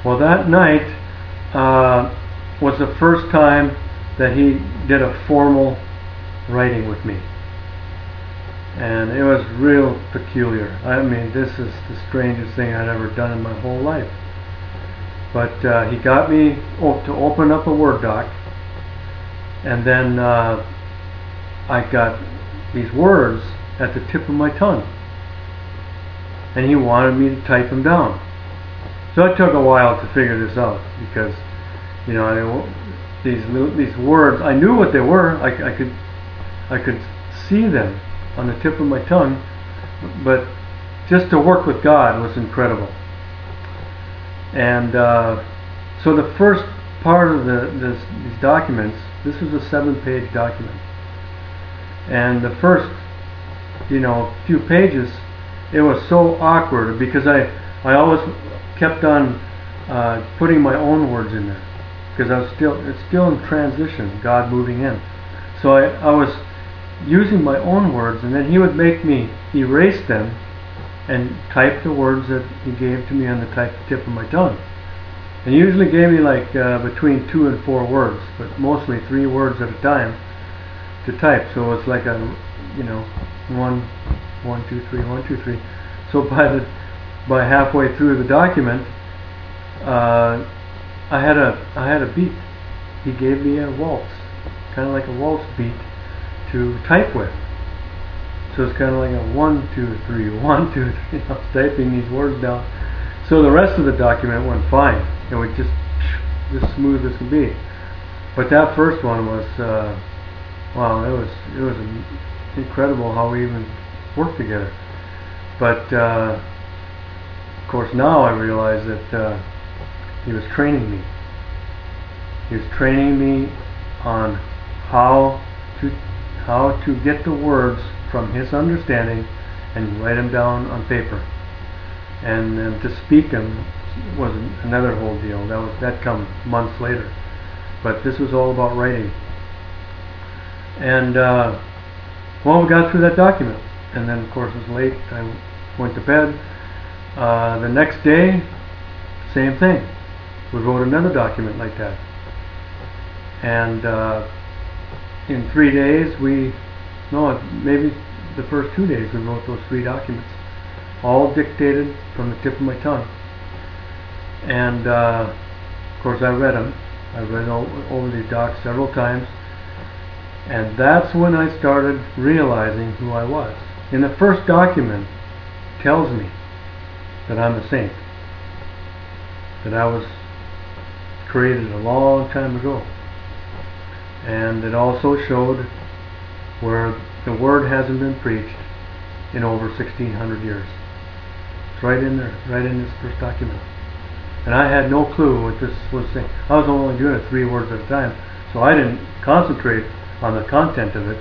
Well, that night was the first time that he did a formal writing with me. And it was real peculiar. I mean, this is the strangest thing I'd ever done in my whole life. But he got me to open up a Word doc, and then I got these words at the tip of my tongue, and he wanted me to type them down. So it took a while to figure this out, because these words, I knew what they were. I could see them on the tip of my tongue, but just to work with God was incredible. And so the first part of these documents, this was a 7-page document, and the first few pages, it was so awkward, because I always kept on putting my own words in there, because it's still in transition, God moving in. So I was using my own words, and then he would make me erase them and type the words that he gave to me on the tip of my tongue. And he usually gave me like between 2 and 4 words, but mostly 3 words at a time to type. So it's like a 1, 2, 3, 1, 2, 3. So by halfway through the document, I had a beat. He gave me a waltz, kind of like a waltz beat to type with. So it's kind of like a 1, 2, 3, 1, 2, 3. I was typing these words down. So the rest of the document went fine. It was just smooth as could be. But that first one was, wow, it was incredible how we even worked together. But of course now I realize that he was training me. He was training me on how to get the words from his understanding and write them down on paper, and then to speak them was another whole deal. That come months later, but this was all about writing. And well, we got through that document, and then of course it was late. I went to bed. The next day, same thing. We wrote another document like that, and in 3 days maybe the first 2 days we wrote those 3 documents, all dictated from the tip of my tongue. And of course I read them. I read over these docs several times, and that's when I started realizing who I was. In the first document, it tells me that I'm a saint, that I was created a long time ago. And it also showed where the word hasn't been preached in over 1600 years. It's right in there, right in this first document. And I had no clue what this was saying. I was only doing it 3 words at a time, so I didn't concentrate on the content of it.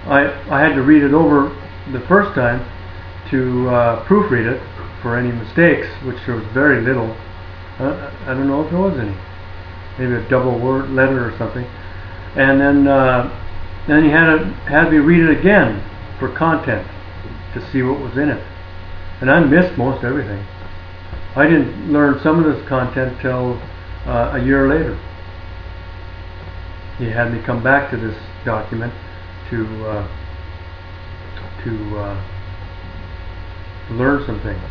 I had to read it over the first time to proofread it for any mistakes, which there was very little. I don't know if there was any. Maybe a double word letter or something. And then he had me read it again for content to see what was in it. And I missed most everything. I didn't learn some of this content till a year later. He had me come back to this document to learn some things.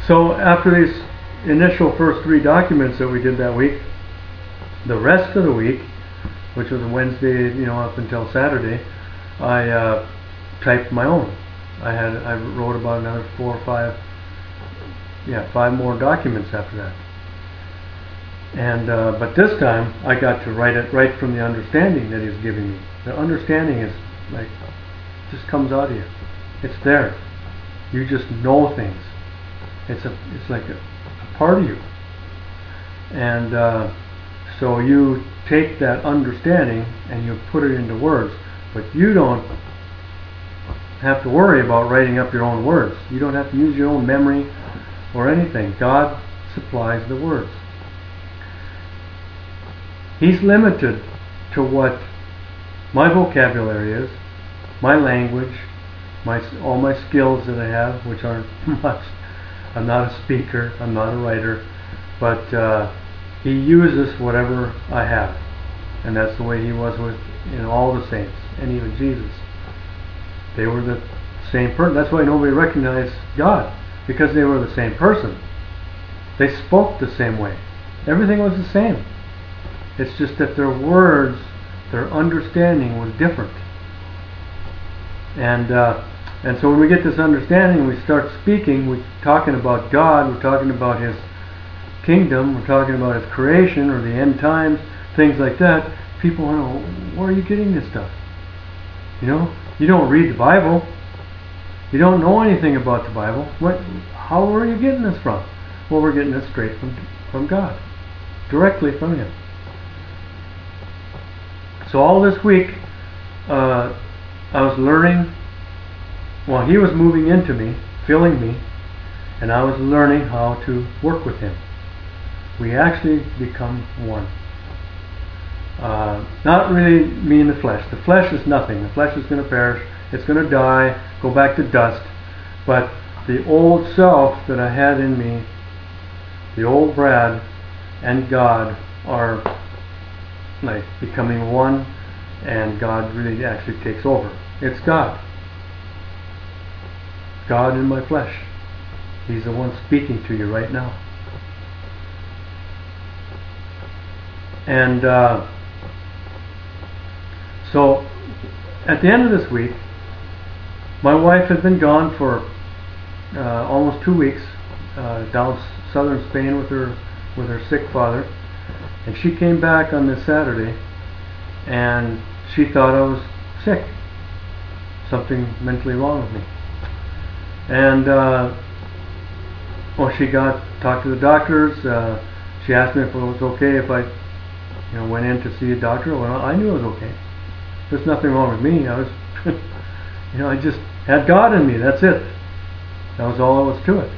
So after these initial first 3 documents that we did that week, the rest of the week, which was Wednesday, up until Saturday, I typed my own. I wrote about another 4 or 5, 5 more documents after that. And but this time I got to write it right from the understanding that he's giving me. The understanding is like just comes out of you. It's there. You just know things. It's like a part of you. And so you take that understanding and you put it into words, but you don't have to worry about writing up your own words. You don't have to use your own memory or anything. God supplies the words. He's limited to what my vocabulary is, my language, all my skills that I have, which aren't much. I'm not a speaker. I'm not a writer. But he uses whatever I have. And that's the way he was with all the saints, and even Jesus. They were the same person. That's why nobody recognized God, because they were the same person. They spoke the same way. Everything was the same. It's just that their words, their understanding was different. And so when we get this understanding, we start speaking, we're talking about God, we're talking about His kingdom, we're talking about His creation or the end times, things like that. People want to know, where are you getting this stuff? You don't read the Bible. You don't know anything about the Bible. How are you getting this from? Well, we're getting this straight from God, directly from Him. So all this week, I was learning. Well, He was moving into me, filling me, and I was learning how to work with Him. We actually become one. Not really me and the flesh. The flesh is nothing. The flesh is going to perish. It's going to die, go back to dust. But the old self that I had in me, the old Brad and God are like becoming one, and God really actually takes over. It's God. God in my flesh. He's the one speaking to you right now. And so at the end of this week, my wife had been gone for almost 2 weeks down southern Spain with her sick father, and she came back on this Saturday, and she thought I was sick, something mentally wrong with me. And she talked to the doctors. She asked me if it was okay if I went in to see a doctor. Well, I knew it was okay. There's nothing wrong with me. I was I just had God in me. That's it. That was all there was to it.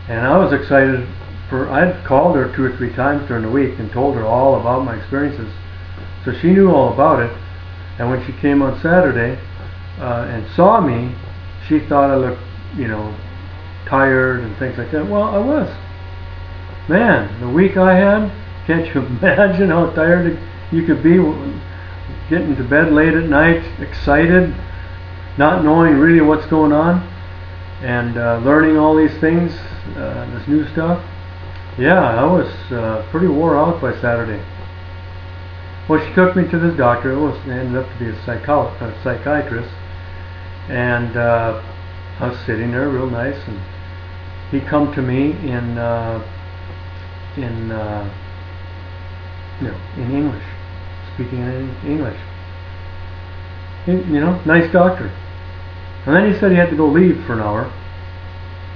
And I was excited I'd called her 2 or 3 times during the week and told her all about my experiences. So she knew all about it. And when she came on Saturday and saw me, she thought I looked, tired and things like that. Well, I was. Man, the week I had, can't you imagine how tired you could be getting to bed late at night, excited, not knowing really what's going on, and learning all these things, this new stuff. Yeah, I was pretty wore out by Saturday. Well, she took me to this doctor. It ended up to be a psychiatrist, and I was sitting there real nice, and he come to me in English, speaking in English. Nice doctor. And then he said he had to go leave for an hour.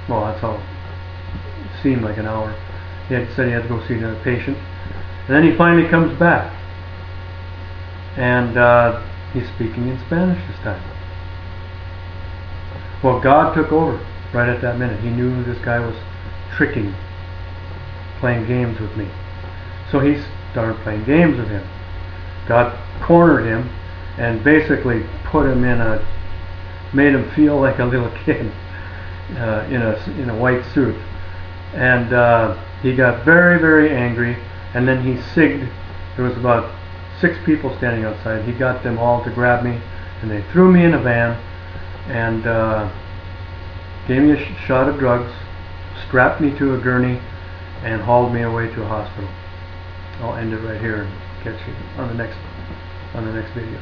Well, that's how it seemed, like an hour. He said he had to go see another patient. And then he finally comes back. And he's speaking in Spanish this time. Well, God took over right at that minute. He knew this guy was tricking, playing games with me. So he started playing games with him. God cornered him and basically put him made him feel like a little kid in a white suit. And he got very, very angry, and then he sigged. There was about 6 people standing outside. He got them all to grab me, and they threw me in a van and gave me a shot of drugs, strapped me to a gurney, and hauled me away to a hospital. I'll end it right here and catch you on the next video.